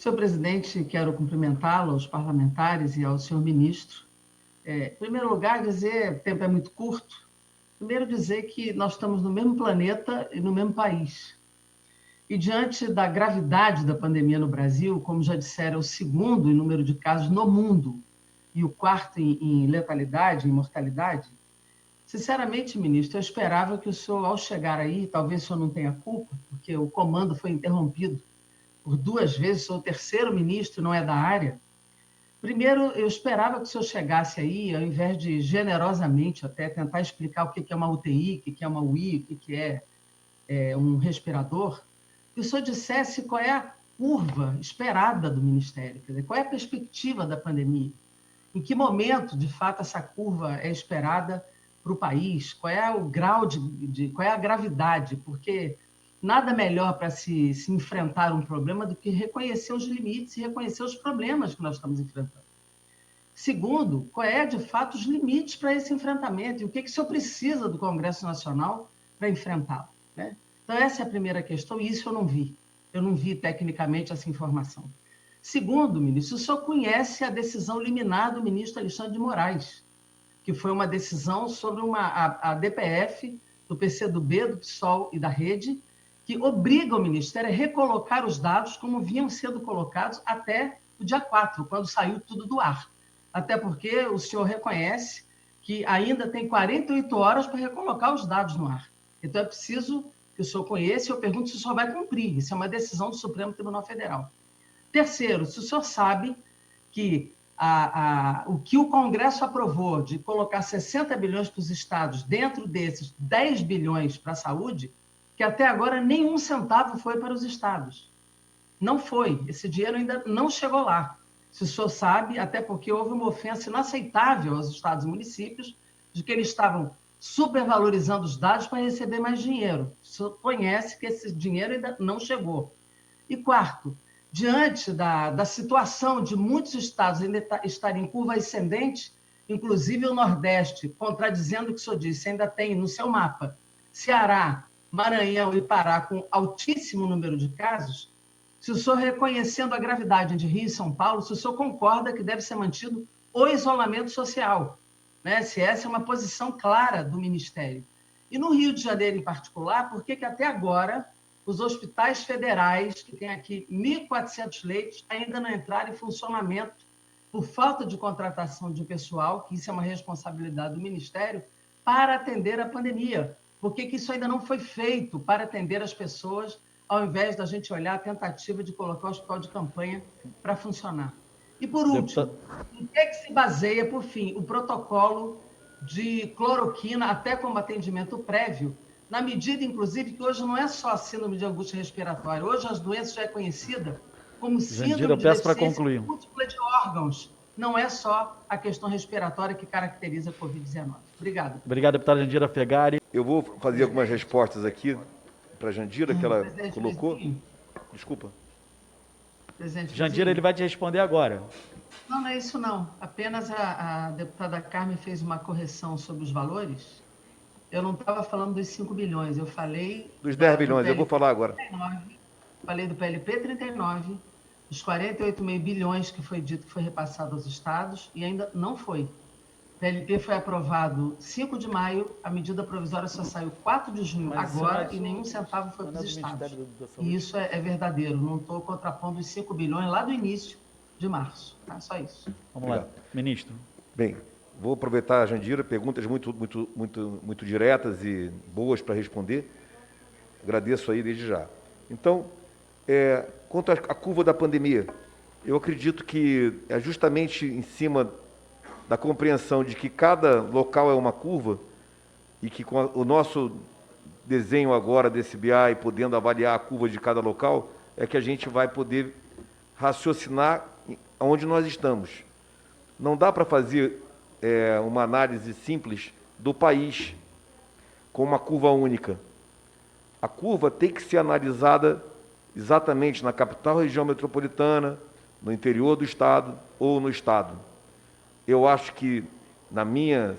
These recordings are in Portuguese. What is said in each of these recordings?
Senhor presidente, quero cumprimentá-lo, aos parlamentares e ao senhor ministro. Em primeiro lugar, dizer, o tempo é muito curto, primeiro dizer que nós estamos no mesmo planeta e no mesmo país. E diante da gravidade da pandemia no Brasil, como já disseram, é o segundo em número de casos no mundo e o quarto em letalidade, em mortalidade, sinceramente, ministro, eu esperava que o senhor, ao chegar aí, talvez o senhor não tenha culpa, porque o comando foi interrompido por 2 vezes, sou o terceiro ministro, não é da área. Primeiro, eu esperava que o senhor chegasse aí, ao invés de generosamente até tentar explicar o que é uma UTI, o que é uma UI, o que é um respirador, que o senhor dissesse qual é a curva esperada do Ministério, quer dizer, qual é a perspectiva da pandemia, em que momento, de fato, essa curva é esperada para o país, qual é o grau qual é a gravidade, porque nada melhor para se enfrentar um problema do que reconhecer os limites e reconhecer os problemas que nós estamos enfrentando. Segundo, qual é, de fato, os limites para esse enfrentamento e o que o senhor precisa do Congresso Nacional para enfrentá-lo, né? Então, essa é a primeira questão, e isso eu não vi. Eu não vi, tecnicamente, essa informação. Segundo, ministro, o senhor conhece a decisão liminar do ministro Alexandre de Moraes, que foi uma decisão sobre a DPF, do PCdoB, do PSOL e da Rede, que obriga o Ministério a recolocar os dados como vinham sendo colocados até o dia 4, quando saiu tudo do ar. Até porque o senhor reconhece que ainda tem 48 horas para recolocar os dados no ar. Então, é preciso que o senhor conheça, e eu pergunto se o senhor vai cumprir. Isso é uma decisão do Supremo Tribunal Federal. Terceiro, se o senhor sabe que o que o Congresso aprovou de colocar 60 bilhões para os estados, dentro desses 10 bilhões para a saúde, que até agora nenhum centavo foi para os estados. Não foi, esse dinheiro ainda não chegou lá. Se o senhor sabe, até porque houve uma ofensa inaceitável aos estados e municípios de que eles estavam supervalorizando os dados para receber mais dinheiro. O senhor conhece que esse dinheiro ainda não chegou. E quarto, diante da situação de muitos estados ainda estarem em curva ascendente, inclusive o Nordeste, contradizendo o que o senhor disse, ainda tem no seu mapa Ceará, Maranhão e Pará com altíssimo número de casos, se o senhor, reconhecendo a gravidade de Rio e São Paulo, se o senhor concorda que deve ser mantido o isolamento social, né? Se essa é uma posição clara do Ministério. E no Rio de Janeiro, em particular, por que até agora os hospitais federais, que têm aqui 1.400 leitos, ainda não entraram em funcionamento por falta de contratação de pessoal, que isso é uma responsabilidade do Ministério, para atender a pandemia? Por que isso ainda não foi feito para atender as pessoas, ao invés da gente olhar a tentativa de colocar o hospital de campanha para funcionar? E, por último, em que se baseia, por fim, o protocolo de cloroquina, até como atendimento prévio, na medida, inclusive, que hoje não é só a síndrome de angústia respiratória, hoje as doenças já é conhecida como síndrome de deficiência múltipla de órgãos. Não é só a questão respiratória que caracteriza a Covid-19. Obrigado. Obrigado, deputada Jandira Fegari. Eu vou fazer algumas respostas aqui para a Jandira, que ela colocou. Desculpa. Jandira, ele vai te responder agora. Não é isso não. Apenas a deputada Carmen fez uma correção sobre os valores. Eu não estava falando dos 5 bilhões, eu falei... Dos 10 bilhões, eu vou falar agora. 39, falei do PLP 39, dos 48,5 bilhões que foi dito que foi repassado aos estados, e ainda não foi. O PLP foi aprovado 5 de maio, a medida provisória só saiu 4 de junho agora, e nenhum centavo foi para os estados. E isso é verdadeiro, não estou contrapondo os 5 bilhões lá do início de março. Tá? Só isso. Vamos lá, ministro. Bem, vou aproveitar, Jandira, perguntas muito diretas e boas para responder. Agradeço aí desde já. Então, quanto à curva da pandemia, eu acredito que é justamente em cima da compreensão de que cada local é uma curva e que com o nosso desenho agora desse BI, podendo avaliar a curva de cada local, é que a gente vai poder raciocinar onde nós estamos. Não dá para fazer uma análise simples do país com uma curva única. A curva tem que ser analisada exatamente na capital região metropolitana, no interior do estado ou no estado. Eu acho que,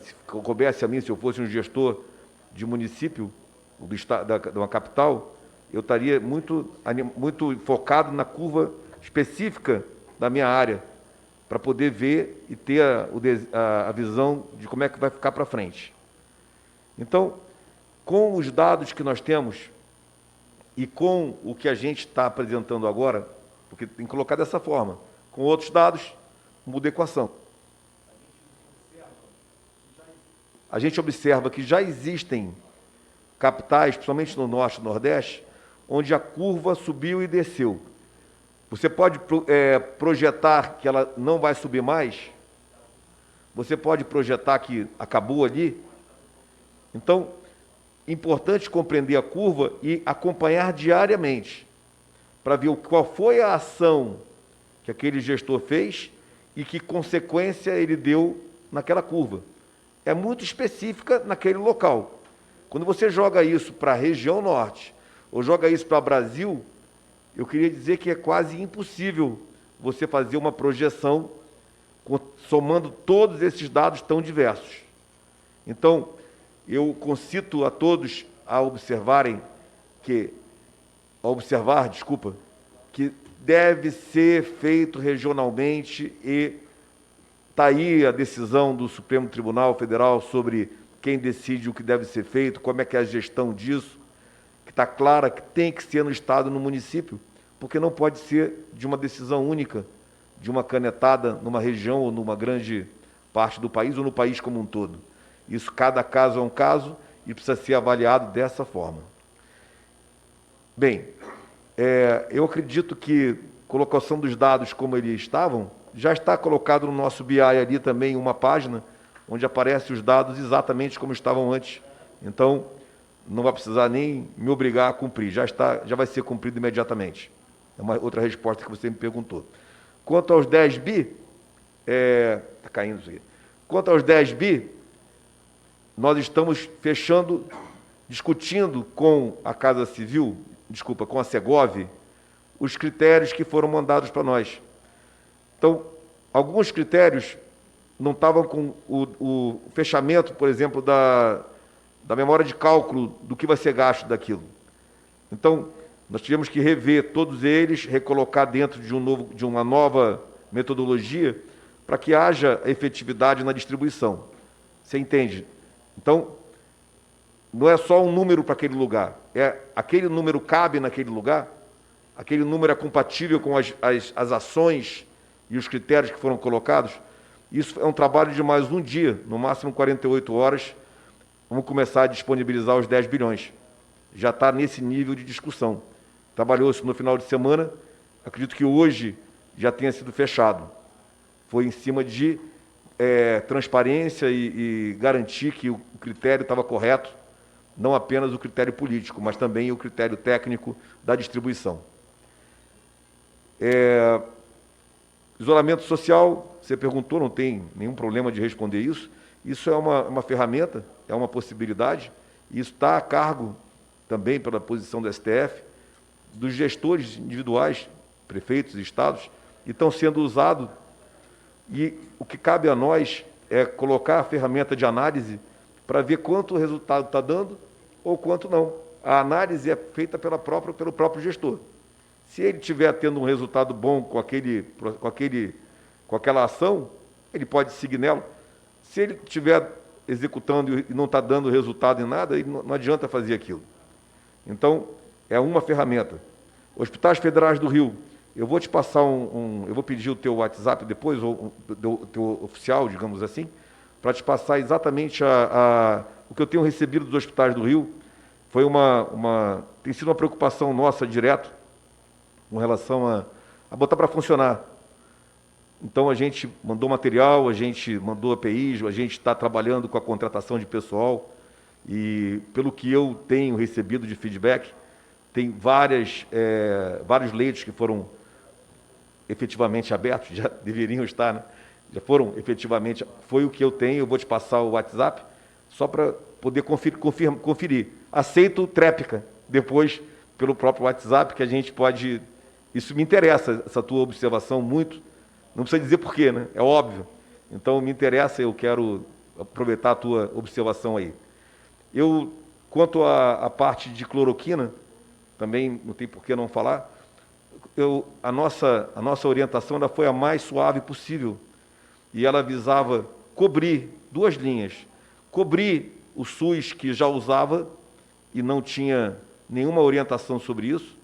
se coubesse a mim, se eu fosse um gestor de município de uma capital, eu estaria muito focado na curva específica da minha área, para poder ver e ter a visão de como é que vai ficar para frente. Então, com os dados que nós temos e com o que a gente está apresentando agora, porque tem que colocar dessa forma, com outros dados, muda a equação. A gente observa que já existem capitais, principalmente no Norte e Nordeste, onde a curva subiu e desceu. Você pode projetar que ela não vai subir mais? Você pode projetar que acabou ali? Então, importante compreender a curva e acompanhar diariamente, para ver qual foi a ação que aquele gestor fez e que consequência ele deu naquela curva. É muito específica naquele local. Quando você joga isso para a região norte, ou joga isso para o Brasil, eu queria dizer que é quase impossível você fazer uma projeção somando todos esses dados tão diversos. Então, eu concito a todos a observar, que deve ser feito regionalmente e está aí a decisão do Supremo Tribunal Federal sobre quem decide o que deve ser feito, como é que é a gestão disso, que está clara que tem que ser no Estado e no município, porque não pode ser de uma decisão única, de uma canetada numa região ou numa grande parte do país ou no país como um todo. Isso, cada caso é um caso e precisa ser avaliado dessa forma. Bem, eu acredito que a colocação dos dados como eles estavam, já está colocado no nosso BI ali também uma página, onde aparecem os dados exatamente como estavam antes. Então, não vai precisar nem me obrigar a cumprir, já vai ser cumprido imediatamente. É uma outra resposta que você me perguntou. Quanto aos 10 bi, está caindo isso aqui. Quanto aos 10 bi, nós estamos discutindo com a Casa Civil, com a Segov, os critérios que foram mandados para nós. Então, alguns critérios não estavam com o fechamento, por exemplo, da memória de cálculo do que vai ser gasto daquilo. Então, nós tivemos que rever todos eles, recolocar dentro de uma nova metodologia para que haja efetividade na distribuição. Você entende? Então, não é só um número para aquele lugar, aquele número cabe naquele lugar, aquele número é compatível com as ações e os critérios que foram colocados. Isso é um trabalho de mais um dia, no máximo 48 horas, vamos começar a disponibilizar os 10 bilhões. Já está nesse nível de discussão. Trabalhou-se no final de semana, acredito que hoje já tenha sido fechado. Foi em cima de transparência e garantir que o critério estava correto, não apenas o critério político, mas também o critério técnico da distribuição. Isolamento social, você perguntou, não tem nenhum problema de responder isso. Isso é uma ferramenta, é uma possibilidade, e isso está a cargo também pela posição do STF, dos gestores individuais, prefeitos e estados, e estão sendo usados. E o que cabe a nós é colocar a ferramenta de análise para ver quanto o resultado está dando ou quanto não. A análise é feita pelo próprio gestor. Se ele estiver tendo um resultado bom com aquela ação, ele pode seguir nela. Se ele estiver executando e não está dando resultado em nada, não adianta fazer aquilo. Então, é uma ferramenta. Hospitais Federais do Rio, eu vou te passar eu vou pedir o teu WhatsApp depois, ou o teu oficial, digamos assim, para te passar exatamente o que eu tenho recebido dos hospitais do Rio. Foi tem sido uma preocupação nossa direto com relação a botar para funcionar. Então, a gente mandou material, a gente mandou APIs, a gente está trabalhando com a contratação de pessoal e, pelo que eu tenho recebido de feedback, tem vários leitos que foram efetivamente abertos, já deveriam estar, né? Já foram efetivamente, foi o que eu tenho, eu vou te passar o WhatsApp, só para poder conferir. Aceito tréplica, depois, pelo próprio WhatsApp, que a gente pode... Isso me interessa, essa tua observação muito. Não precisa dizer por quê, né? É óbvio. Então, me interessa, eu quero aproveitar a tua observação aí. Quanto à parte de cloroquina, também não tem por que não falar, a nossa orientação ela foi a mais suave possível, e ela visava cobrir duas linhas. Cobrir o SUS, que já usava e não tinha nenhuma orientação sobre isso,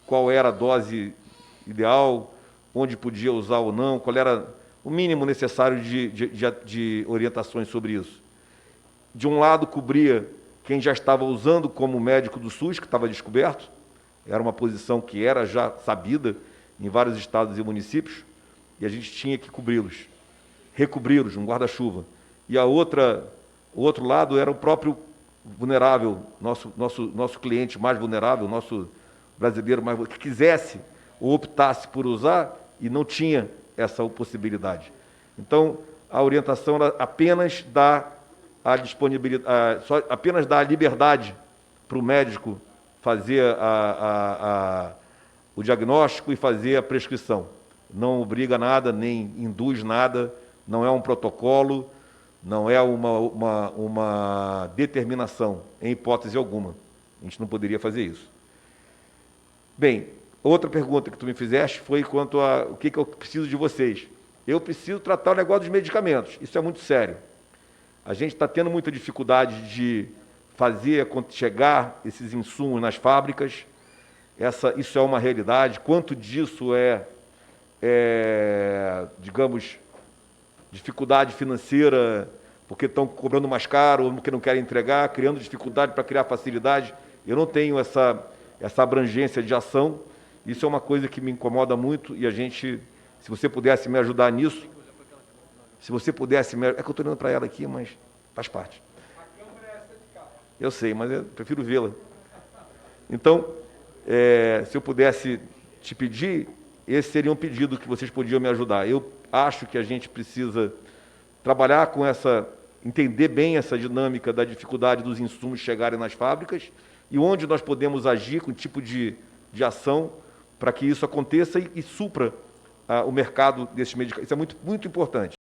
qual era a dose ideal, onde podia usar ou não, qual era o mínimo necessário de orientações sobre isso. De um lado, cobria quem já estava usando como médico do SUS, que estava descoberto, era uma posição que era já sabida em vários estados e municípios, e a gente tinha que cobri-los, recobri-los, um guarda-chuva. E o outro lado era o próprio vulnerável, nosso cliente mais vulnerável, nosso brasileiro mais vulnerável, que quisesse ou optasse por usar e não tinha essa possibilidade. Então, a orientação era apenas dá a disponibilidade, apenas dá a liberdade para o médico fazer o diagnóstico e fazer a prescrição. Não obriga nada, nem induz nada, não é um protocolo, não é uma determinação, em hipótese alguma. A gente não poderia fazer isso. Bem, outra pergunta que tu me fizeste foi quanto a o que eu preciso de vocês. Eu preciso tratar o negócio dos medicamentos, isso é muito sério. A gente está tendo muita dificuldade de fazer chegar esses insumos nas fábricas, isso é uma realidade. Quanto disso digamos, dificuldade financeira, porque estão cobrando mais caro, ou porque não querem entregar, criando dificuldade para criar facilidade. Eu não tenho essa abrangência de ação, isso é uma coisa que me incomoda muito, e a gente, se você pudesse me ajudar nisso, se você pudesse me ajudar, é que eu estou olhando para ela aqui, mas faz parte. Eu sei, mas eu prefiro vê-la. Então, se eu pudesse te pedir, esse seria um pedido que vocês podiam me ajudar. Eu acho que a gente precisa trabalhar com entender bem essa dinâmica da dificuldade dos insumos chegarem nas fábricas e onde nós podemos agir com tipo de ação para que isso aconteça e supra o mercado desses medicamentos. Isso é muito, muito importante.